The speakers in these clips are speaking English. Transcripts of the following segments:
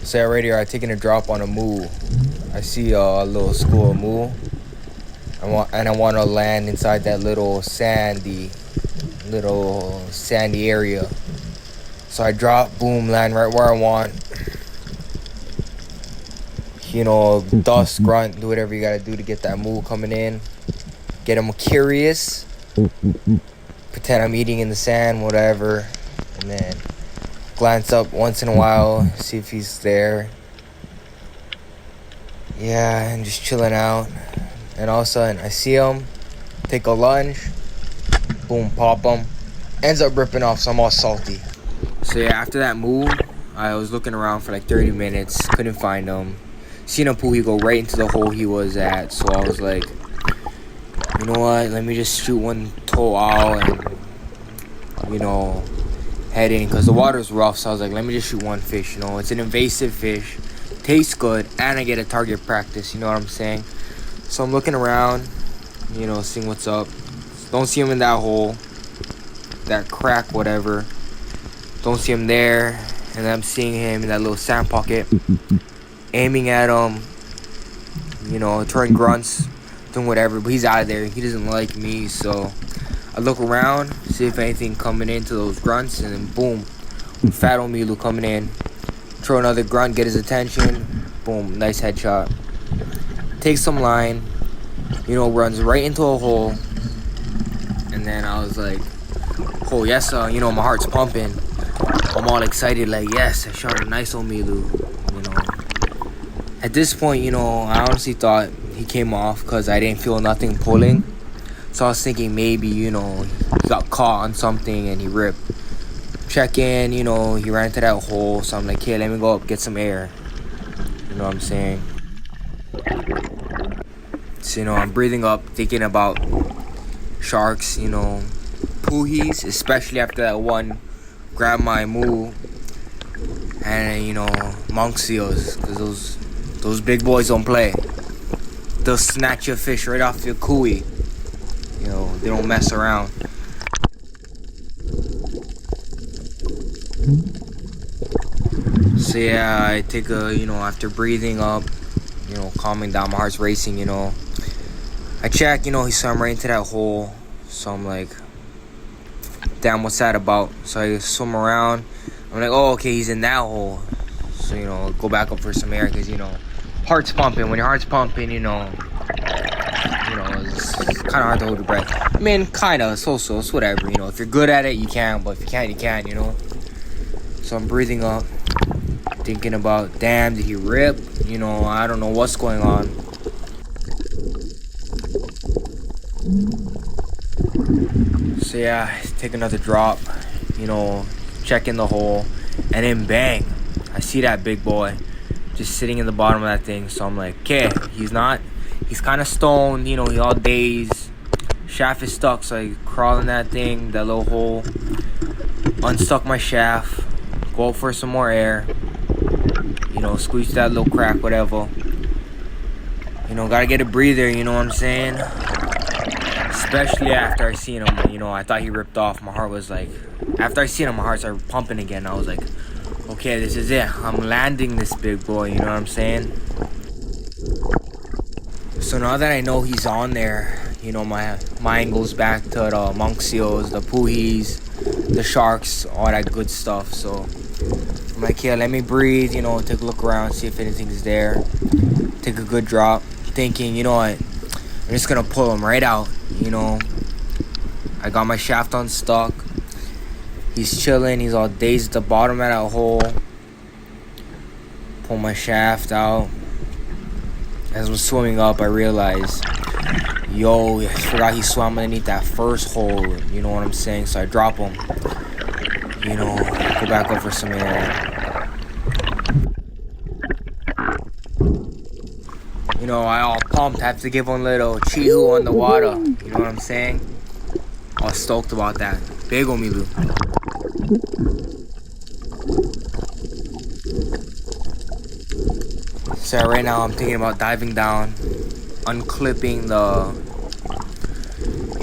So right here, I'm taking a drop on a moo. I see a little school of moo. I want to land inside that little sandy area. So I drop, boom, land right where I want. You know, dust, grunt, do whatever you gotta do to get that moo coming in. Get them curious. Pretend I'm eating in the sand, whatever. And then glance up once in a while, see if he's there. Yeah, and just chilling out. And all of a sudden, I see him, take a lunge, boom, pop him. Ends up ripping off, so I'm all salty. So yeah, after that move, I was looking around for like 30 minutes, couldn't find him. Seen a pool, he go right into the hole he was at, so I was like, you know what, let me just shoot one toe out and, you know, head in, because the water's rough, so I was like, let me just shoot one fish, you know, it's an invasive fish, tastes good, and I get a target practice, you know what I'm saying? So I'm looking around, you know, seeing what's up. Don't see him in that hole, that crack, whatever. Don't see him there. And then I'm seeing him in that little sand pocket, aiming at him, you know, throwing grunts, doing whatever. But he's out of there. He doesn't like me. So I look around, see if anything coming into those grunts. And then boom, fat omilu coming in. Throw another grunt, get his attention. Boom, nice headshot. Takes some line, you know, runs right into a hole. And then I was like, oh yes, you know, my heart's pumping. I'm all excited, like, yes, I shot a nice omilu, you know. At this point, you know, I honestly thought he came off because I didn't feel nothing pulling. So I was thinking maybe, you know, he got caught on something and he ripped. Check in, you know, he ran into that hole. So I'm like, hey, let me go up, get some air. You know what I'm saying? So, you know, I'm breathing up, thinking about sharks, you know, puhis, especially after that one grab my moo, and, you know, monk seals, because those big boys don't play. They'll snatch your fish right off your kui. You know, they don't mess around. So yeah, I take a, you know, after breathing up, you know, calming down, my heart's racing, you know, I check, you know, he swam right into that hole. So I'm like, damn, what's that about? So I swim around. I'm like, oh, okay, he's in that hole. So, you know, go back up for some air, because, you know, heart's pumping. When your heart's pumping, you know, it's kind of hard to hold your breath. I mean, kind of, so-so, it's whatever, you know. If you're good at it, you can, but if you can't, you can't, you know. So I'm breathing up, thinking about, damn, did he rip? You know, I don't know what's going on. So yeah, take another drop, you know, check in the hole, and then bang, I see that big boy just sitting in the bottom of that thing. So I'm like, okay, he's kind of stoned, you know, he all dazed, shaft is stuck. So I crawl in that thing, that little hole, unstuck my shaft, go for some more air, you know, squeeze that little crack, whatever, you know, gotta get a breather, you know what I'm saying? Especially after I seen him, you know, I thought he ripped off. My heart was like, after I seen him, my heart started pumping again. I was like, okay, this is it. I'm landing this big boy, you know what I'm saying? So now that I know he's on there, you know, my mind goes back to the monk seals, the puhis, the sharks, all that good stuff. So I'm like, yeah, let me breathe, you know, take a look around, see if anything's there. Take a good drop, thinking, you know what, I'm just gonna pull him right out, you know. I got my shaft unstuck. He's chilling, he's all dazed at the bottom of that hole. Pull my shaft out. As I was swimming up, I realized, yo, I forgot he swam underneath that first hole, you know what I'm saying? So I drop him, you know, go back up for some air. You know, I all pumped, have to give one little chihu on the water, you know what I'm saying? I was stoked about that. Big omilu. So right now I'm thinking about diving down, unclipping the,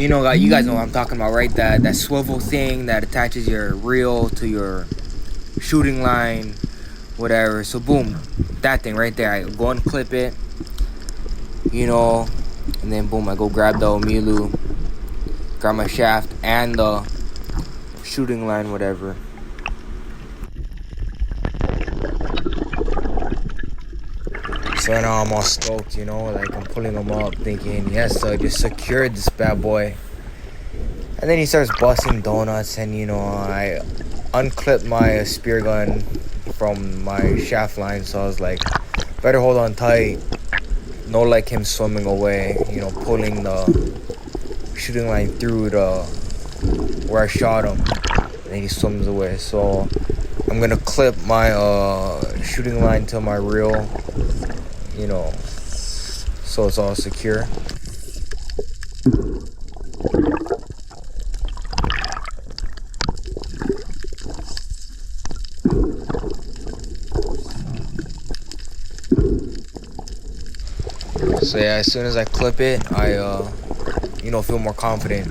you know, you guys know what I'm talking about, right? That swivel thing that attaches your reel to your shooting line. whatever. So boom, that thing right there, I go and clip it, you know, and then boom, I go grab the omilu, grab my shaft and the shooting line, whatever. So now I'm all stoked, you know, like I'm pulling him up thinking, yes, I just secured this bad boy. And then he starts busting donuts, and you know, I unclipped my spear gun from my shaft line, so I was like, better hold on tight. No, like him swimming away, you know, pulling the shooting line through the where I shot him, and then he swims away. So I'm gonna clip my shooting line to my reel, you know, so it's all secure. So yeah, as soon as I clip it, I you know, feel more confident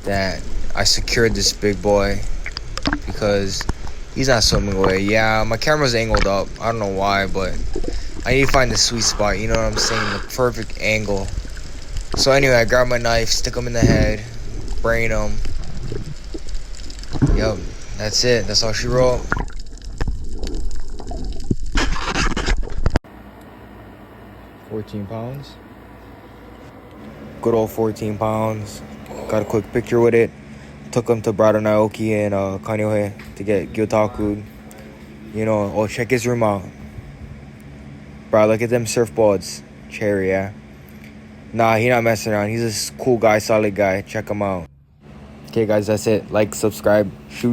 that I secured this big boy because he's not swimming away. Yeah, my camera's angled up. I don't know why, but I need to find the sweet spot, you know what I'm saying? The perfect angle. So anyway, I grab my knife, stick him in the head, brain him. Yup, that's it. That's all she wrote. 14 pounds. Good old 14 pounds. Got a quick picture with it. Took him to Brado Naoki and Kanyohe to get Gyotaku. You know, oh, check his room out. Bro, look at them surfboards. Cherry, yeah. Nah, he not messing around. He's a cool guy, solid guy. Check him out. Okay, guys, that's it. Like, subscribe, shoot.